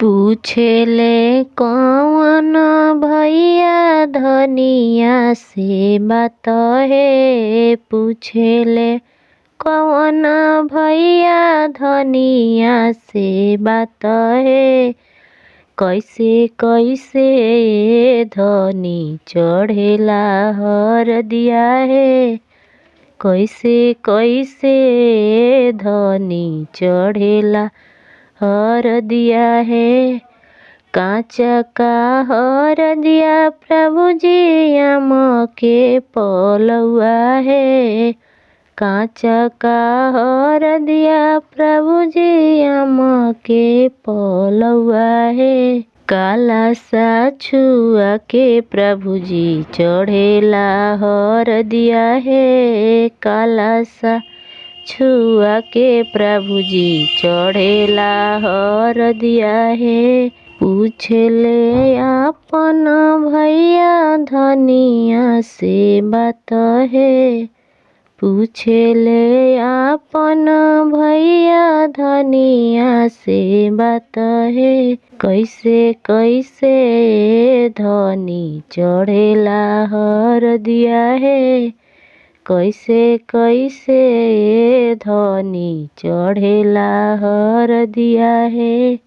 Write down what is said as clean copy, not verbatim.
पूछेले कौन भैया धनिया से बात है। पूछेले कौन भैया धनिया से बात है। कैसे कैसे धनी चढ़ेला हर दिया है। कैसे कैसे धनी चढ़ेला हर दिया है। कांचा का हर दिया प्रभु जी आम के पलुआ है। कांचा का हर दिया प्रभु जी आम के पलुआ है। काला सा छुआ के प्रभु जी चढ़ेला हर दिया है। काला सा छुआ के प्रभु जी चढ़ेला हर दिया है। पूछले अपन भैया धनिया से बात है। पूछले अपन भैया धनिया से बात है। कैसे कैसे धनी चढ़ेला हर दिया है। कैसे कैसे धनी चढ़ेला हर दिया है।